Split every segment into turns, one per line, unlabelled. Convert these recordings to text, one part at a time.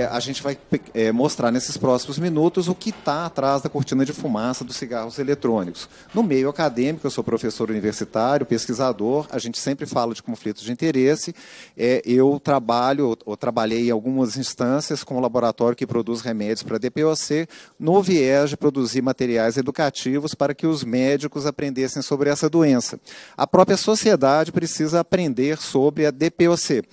a gente vai mostrar nesses próximos minutos o que está atrás da cortina de fumaça dos cigarros eletrônicos. No meio acadêmico, eu sou professor universitário, pesquisador, a gente sempre fala de conflitos de interesse. Eu trabalhei em algumas instâncias com um laboratório que produz remédios para DPOC, no viés de produzir materiais educativos para que os médicos aprendessem sobre essa doença. A própria sociedade precisa aprender sobre a DPOC.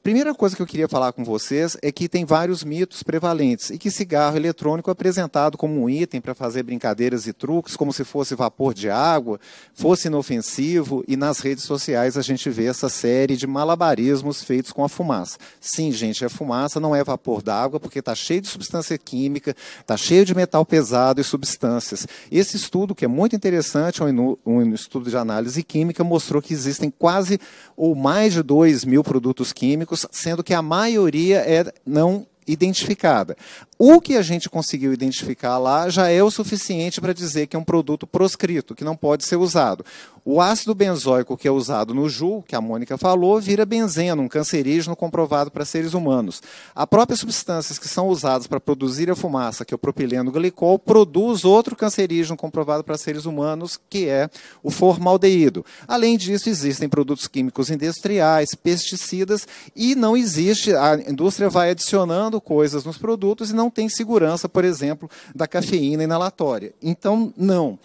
Primeira coisa que eu queria falar com vocês é que tem vários mitos prevalentes e que cigarro eletrônico é apresentado como um item para fazer brincadeiras e truques, como se fosse vapor de água, fosse inofensivo, e nas redes sociais a gente vê essa série de malabarismos feitos com a fumaça. Sim, gente, a fumaça não é vapor d'água porque está cheio de substância química, está cheio de metal pesado e substâncias. Esse estudo, que é muito interessante, um estudo de análise química, mostrou que existem quase ou mais de 2.000 produtos químicos, sendo que a maioria é não identificada. O que a gente conseguiu identificar lá já é o suficiente para dizer que é um produto proscrito, que não pode ser usado. O ácido benzoico que é usado no JUL, que a Mônica falou, vira benzeno, um cancerígeno comprovado para seres humanos. As próprias substâncias que são usadas para produzir a fumaça, que é o propileno glicol, produz outro cancerígeno comprovado para seres humanos, que é o formaldeído. Além disso, existem produtos químicos industriais, pesticidas, e não existe, a indústria vai adicionando coisas nos produtos e não tem segurança, por exemplo, da cafeína inalatória. Então, não.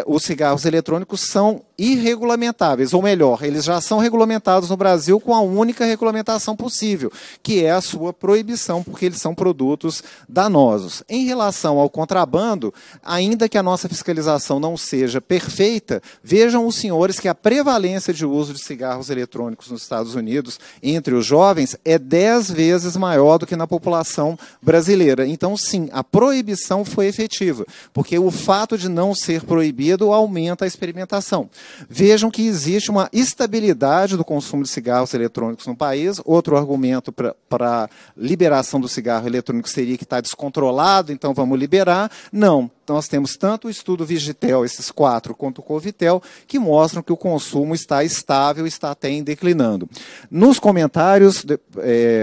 Os cigarros eletrônicos são irregulamentáveis, ou melhor, eles já são regulamentados no Brasil com a única regulamentação possível, que é a sua proibição, porque eles são produtos danosos. Em relação ao contrabando, ainda que a nossa fiscalização não seja perfeita, vejam os senhores que a prevalência de uso de cigarros eletrônicos nos Estados Unidos entre os jovens é 10 vezes maior do que na população brasileira. Então, sim, a proibição foi efetiva, porque o fato de não ser proibido aumenta a experimentação. Vejam que existe uma estabilidade do consumo de cigarros eletrônicos no país. Outro argumento para a liberação do cigarro eletrônico seria que está descontrolado, então vamos liberar. Não. Nós temos tanto o estudo Vigitel, esses 4, quanto o Covitel, que mostram que o consumo está estável, está até declinando. Nos comentários,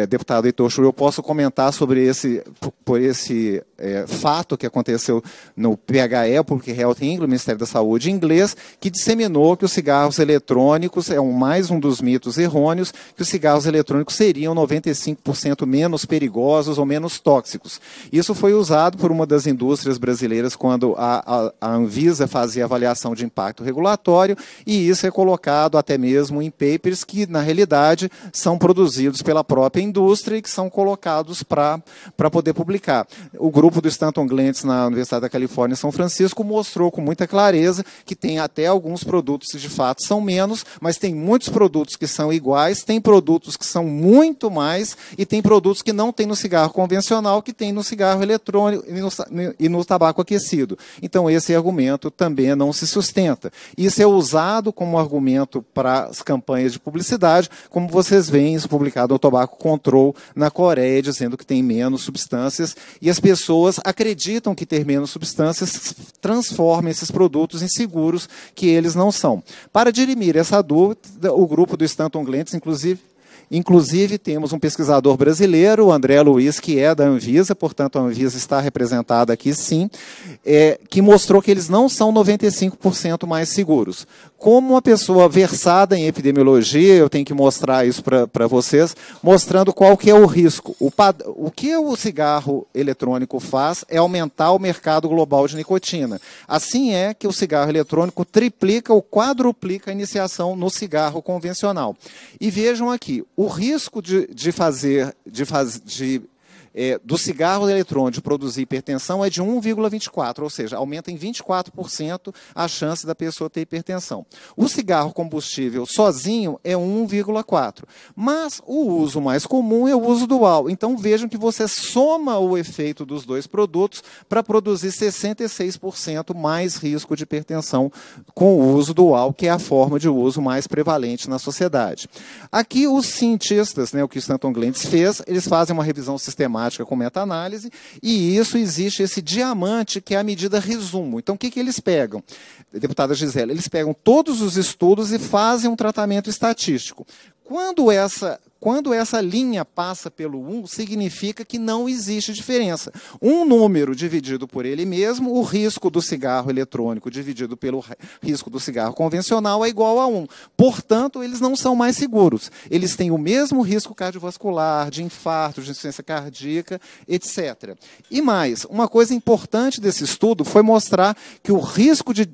deputado Heitor Schur, eu posso comentar sobre esse fato que aconteceu no PHE, Public Health England, Ministério da Saúde inglês, que disseminou que os cigarros eletrônicos, mais um dos mitos errôneos, que os cigarros eletrônicos seriam 95% menos perigosos ou menos tóxicos. Isso foi usado por uma das indústrias brasileiras quando a Anvisa fazia avaliação de impacto regulatório, e isso é colocado até mesmo em papers que, na realidade, são produzidos pela própria indústria e que são colocados para poder publicar. O grupo do Stanton Glantz na Universidade da Califórnia, São Francisco, mostrou com muita clareza que tem até alguns produtos que, de fato, são menos, mas tem muitos produtos que são iguais, tem produtos que são muito mais, e tem produtos que não tem no cigarro convencional, que tem no cigarro eletrônico e no tabaco aquecido. Então, esse argumento também não se sustenta. Isso é usado como argumento para as campanhas de publicidade, como vocês veem, isso publicado no Tobacco Control na Coreia, dizendo que tem menos substâncias, e as pessoas acreditam que ter menos substâncias transforma esses produtos em seguros, que eles não são. Para dirimir essa dúvida, o grupo do Stanton Glantz, Inclusive, temos um pesquisador brasileiro, o André Luiz, que é da Anvisa, portanto, a Anvisa está representada aqui, sim, que mostrou que eles não são 95% mais seguros. Como uma pessoa versada em epidemiologia, eu tenho que mostrar isso para vocês, mostrando qual que é o risco. O que o cigarro eletrônico faz é aumentar o mercado global de nicotina. Assim é que o cigarro eletrônico triplica ou quadruplica a iniciação no cigarro convencional. E vejam aqui, o risco do cigarro eletrônico produzir hipertensão é de 1,24, ou seja, aumenta em 24% a chance da pessoa ter hipertensão. O cigarro combustível sozinho é 1,4, mas o uso mais comum é o uso dual. Então vejam que você soma o efeito dos dois produtos para produzir 66% mais risco de hipertensão com o uso dual, que é a forma de uso mais prevalente na sociedade. Aqui os cientistas, o que o Stanton Glantz fez, eles fazem uma revisão sistemática com meta-análise, e isso existe esse diamante que é a medida resumo. Então, o que eles pegam? Deputada Gisela, eles pegam todos os estudos e fazem um tratamento estatístico. Quando quando essa linha passa pelo 1, significa que não existe diferença. Um número dividido por ele mesmo, o risco do cigarro eletrônico dividido pelo risco do cigarro convencional é igual a 1. Portanto, eles não são mais seguros. Eles têm o mesmo risco cardiovascular, de infarto, de insuficiência cardíaca, etc. E mais, uma coisa importante desse estudo foi mostrar que o risco de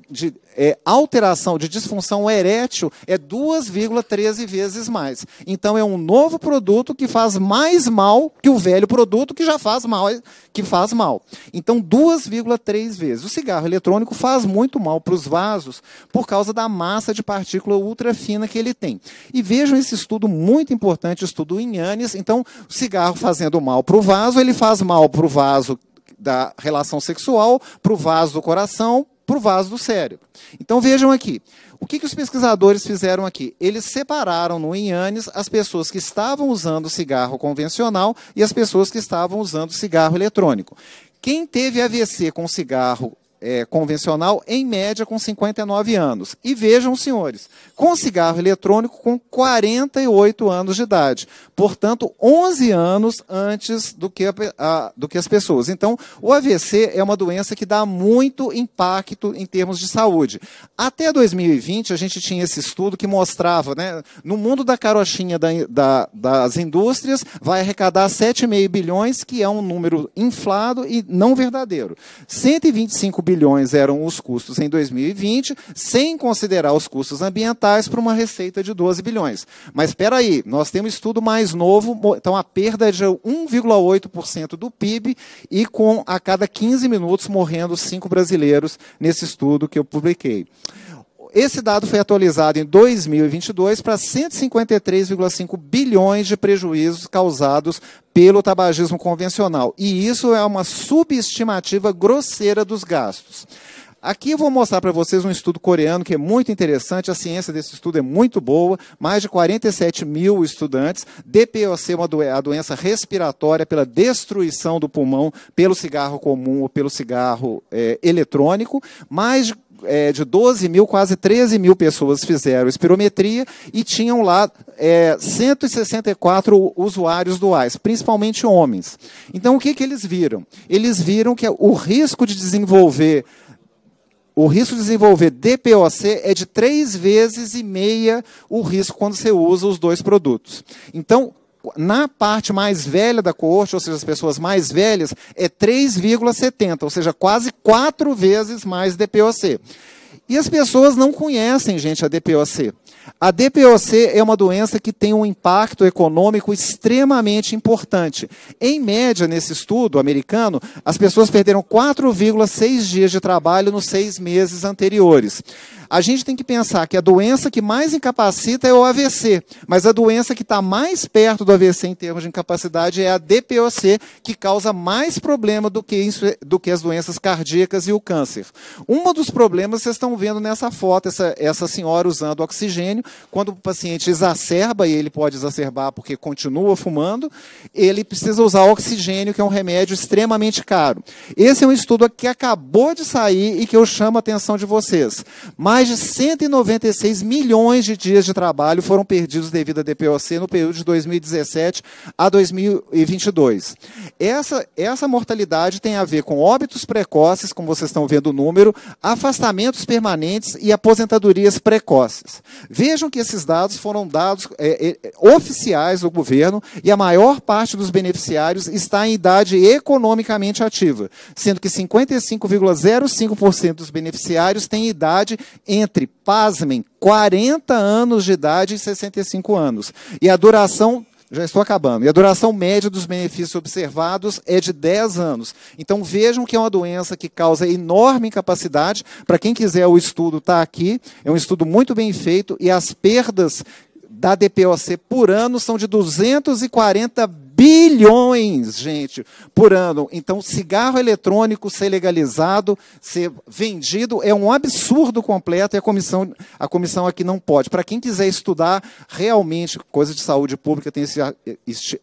alteração, de disfunção erétil é 2,13 vezes mais. Então, é um novo produto que faz mais mal que o velho produto que já faz mal, que faz mal. Então, 2,3 vezes. O cigarro eletrônico faz muito mal para os vasos por causa da massa de partícula ultra fina que ele tem. E vejam esse estudo muito importante, estudo em Yannis. Então, o cigarro fazendo mal para o vaso, ele faz mal para o vaso da relação sexual, para o vaso do coração, para o vaso do cérebro. Então, vejam aqui. O que os pesquisadores fizeram aqui? Eles separaram no Yannis as pessoas que estavam usando cigarro convencional e as pessoas que estavam usando cigarro eletrônico. Quem teve AVC com cigarro convencional, em média, com 59 anos. E vejam, senhores, com cigarro eletrônico com 48 anos de idade. Portanto, 11 anos antes do que as pessoas. Então, o AVC é uma doença que dá muito impacto em termos de saúde. Até 2020, a gente tinha esse estudo que mostrava, né, no mundo da carochinha das indústrias, vai arrecadar 7,5 bilhões, que é um número inflado e não verdadeiro. 125 bilhões eram os custos em 2020, sem considerar os custos ambientais, para uma receita de 12 bilhões. Mas espera aí, nós temos um estudo mais novo, então a perda é de 1,8% do PIB e com a cada 15 minutos morrendo 5 brasileiros nesse estudo que eu publiquei. Esse dado foi atualizado em 2022 para 153,5 bilhões de prejuízos causados pelo tabagismo convencional. E isso é uma subestimativa grosseira dos gastos. Aqui eu vou mostrar para vocês um estudo coreano que é muito interessante, a ciência desse estudo é muito boa, mais de 47 mil estudantes, DPOC é a doença respiratória pela destruição do pulmão pelo cigarro comum ou pelo cigarro eletrônico, mais de 12 mil, quase 13 mil pessoas fizeram espirometria e tinham lá 164 usuários duais, principalmente homens. Então, o que eles viram? Eles viram que o risco de desenvolver DPOC é de 3,5 vezes o risco quando você usa os dois produtos. Então, na parte mais velha da coorte, ou seja, as pessoas mais velhas, é 3,70, ou seja, quase 4 vezes mais DPOC. E as pessoas não conhecem, gente, a DPOC. A DPOC é uma doença que tem um impacto econômico extremamente importante. Em média, nesse estudo americano, as pessoas perderam 4,6 dias de trabalho nos 6 meses anteriores. A gente tem que pensar que a doença que mais incapacita é o AVC, mas a doença que está mais perto do AVC em termos de incapacidade é a DPOC, que causa mais problema do que as doenças cardíacas e o câncer. Um dos problemas vocês estão vendo nessa foto, essa senhora usando oxigênio, quando o paciente exacerba, e ele pode exacerbar porque continua fumando, ele precisa usar oxigênio, que é um remédio extremamente caro. Esse é um estudo que acabou de sair e que eu chamo a atenção de vocês. Mais de 196 milhões de dias de trabalho foram perdidos devido à DPOC no período de 2017 a 2022. Essa mortalidade tem a ver com óbitos precoces, como vocês estão vendo o número, afastamentos permanentes e aposentadorias precoces. Vejam que esses dados foram dados oficiais do governo e a maior parte dos beneficiários está em idade economicamente ativa, sendo que 55,05% dos beneficiários têm idade entre, pasmem, 40 anos de idade e 65 anos. E a duração, já estou acabando, e a duração média dos benefícios observados é de 10 anos. Então vejam que é uma doença que causa enorme incapacidade. Para quem quiser, o estudo está aqui, é um estudo muito bem feito, e as perdas da DPOC por ano são de 240 bilhões, gente, por ano. Então, cigarro eletrônico ser legalizado, ser vendido, é um absurdo completo e a comissão aqui não pode. Para quem quiser estudar realmente coisas de saúde pública, tem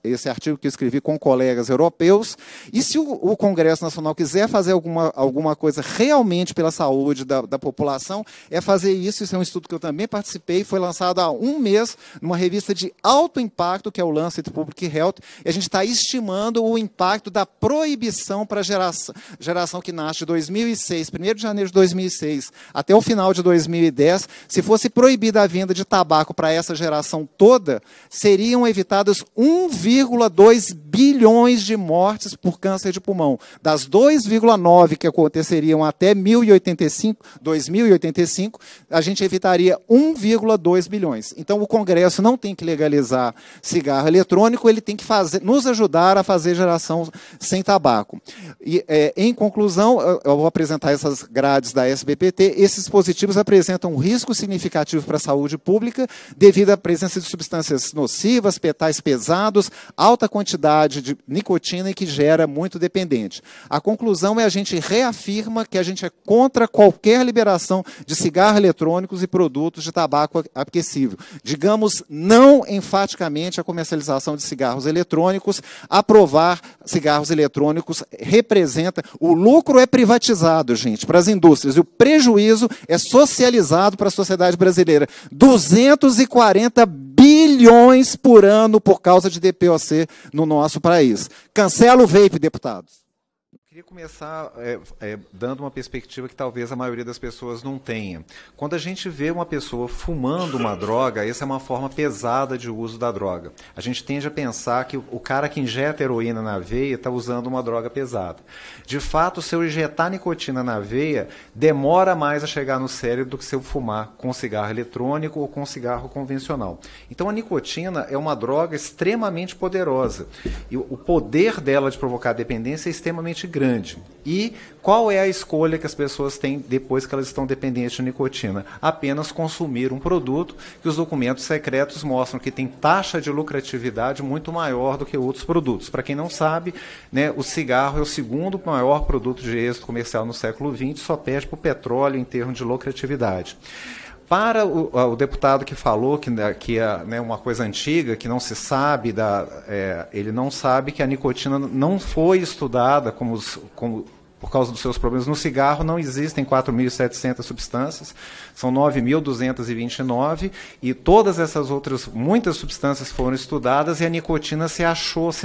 esse artigo que eu escrevi com colegas europeus. E se o Congresso Nacional quiser fazer alguma coisa realmente pela saúde da população, é fazer isso. Isso é um estudo que eu também participei, foi lançado há um mês numa revista de alto impacto, que é o Lancet Public Health, e a gente está estimando o impacto da proibição para a geração que nasce de 2006, 1º de janeiro de 2006, até o final de 2010. Se fosse proibida a venda de tabaco para essa geração toda, seriam evitadas 1,2 bilhões de mortes por câncer de pulmão. Das 2,9 que aconteceriam até 2085, a gente evitaria 1,2 bilhões. Então, o Congresso não tem que legalizar cigarro eletrônico, ele tem que nos ajudar a fazer geração sem tabaco. E, em conclusão, eu vou apresentar essas grades da SBPT. Esses dispositivos apresentam um risco significativo para a saúde pública devido à presença de substâncias nocivas, metais pesados, alta quantidade de nicotina e que gera muito dependente. A conclusão é a gente reafirma que a gente é contra qualquer liberação de cigarros eletrônicos e produtos de tabaco aquecível. Digamos não enfaticamente a comercialização de cigarros eletrônicos. Aprovar cigarros eletrônicos representa... O lucro é privatizado, gente, para as indústrias, e o prejuízo é socializado para a sociedade brasileira. 240 bilhões por ano por causa de DPOC no nosso país. Cancela o vape, deputados.
Queria começar dando uma perspectiva que talvez a maioria das pessoas não tenha. Quando a gente vê uma pessoa fumando uma droga, essa é uma forma pesada de uso da droga. A gente tende a pensar que o cara que injeta heroína na veia está usando uma droga pesada. De fato, se eu injetar nicotina na veia, demora mais a chegar no cérebro do que se eu fumar com cigarro eletrônico ou com cigarro convencional. Então, a nicotina é uma droga extremamente poderosa. E o poder dela de provocar dependência é extremamente grande. E qual é a escolha que as pessoas têm depois que elas estão dependentes de nicotina? Apenas consumir um produto que os documentos secretos mostram que tem taxa de lucratividade muito maior do que outros produtos. Para quem não sabe, né, o cigarro é o segundo maior produto de êxito comercial no século XX, só perde para o petróleo em termos de lucratividade. Para o deputado que falou que é, né, uma coisa antiga, que não se sabe, ele não sabe que a nicotina não foi estudada por causa dos seus problemas. No cigarro não existem 4.700 substâncias, são 9.229, e todas essas outras, muitas substâncias foram estudadas, e a nicotina se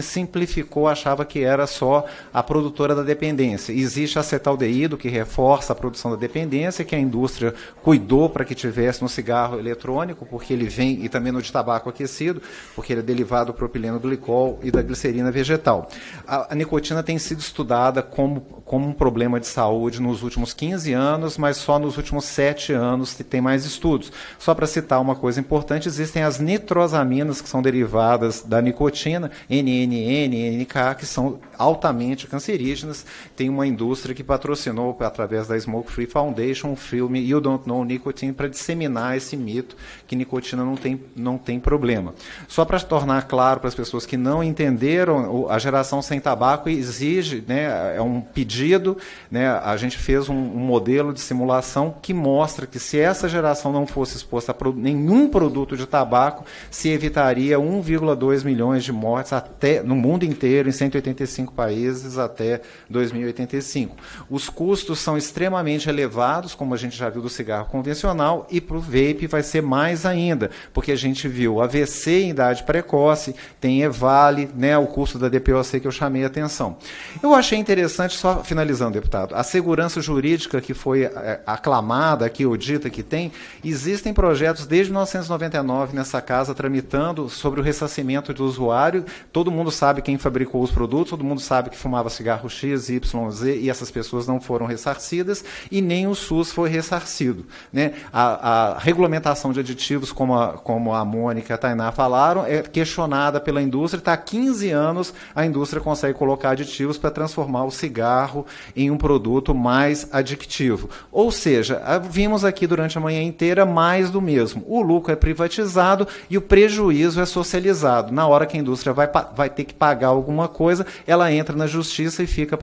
simplificou, achava que era só a produtora da dependência. Existe acetaldeído, que reforça a produção da dependência, que a indústria cuidou para que tivesse no cigarro eletrônico, porque ele vem, e também no de tabaco aquecido, porque ele é derivado do propileno glicol e da glicerina vegetal. A nicotina tem sido estudada como um problema de saúde nos últimos 15 anos, mas só nos últimos 7 anos tem mais estudos. Só para citar uma coisa importante, existem as nitrosaminas, que são derivadas da nicotina, NNN, NK, que são altamente cancerígenas. Tem uma indústria que patrocinou, através da Smoke Free Foundation, um filme You Don't Know Nicotine, para disseminar esse mito que nicotina não tem problema. Só para tornar claro para as pessoas que não entenderam, a geração sem tabaco exige, né, é um pedido, né, a gente fez um modelo de simulação que mostra que se essa geração não fosse exposta a nenhum produto de tabaco, se evitaria 1,2 milhões de mortes no mundo inteiro, em 185 países, até 2085. Os custos são extremamente elevados, como a gente já viu do cigarro convencional, e para o vape vai ser mais ainda, porque a gente viu AVC em idade precoce, tem EVALI, né, o custo da DPOC que eu chamei a atenção. Eu achei interessante, só finalizando, deputado, a segurança jurídica que foi aclamada aqui, ou dita que tem, existem projetos desde 1999 nessa casa tramitando sobre o ressarcimento do usuário. Todo mundo sabe quem fabricou os produtos, todo mundo sabe que fumava cigarro X, Y, Z, e essas pessoas não foram ressarcidas, e nem o SUS foi ressarcido, né? A regulamentação de aditivos, como a Mônica e a Tainá falaram, é questionada pela indústria. Está há 15 anos a indústria consegue colocar aditivos para transformar o cigarro em um produto mais adictivo. Ou seja, vimos aqui durante a manhã inteira mais do mesmo. O lucro é privatizado e o prejuízo é socializado. Na hora que a indústria vai ter que pagar alguma coisa, ela entra na justiça e fica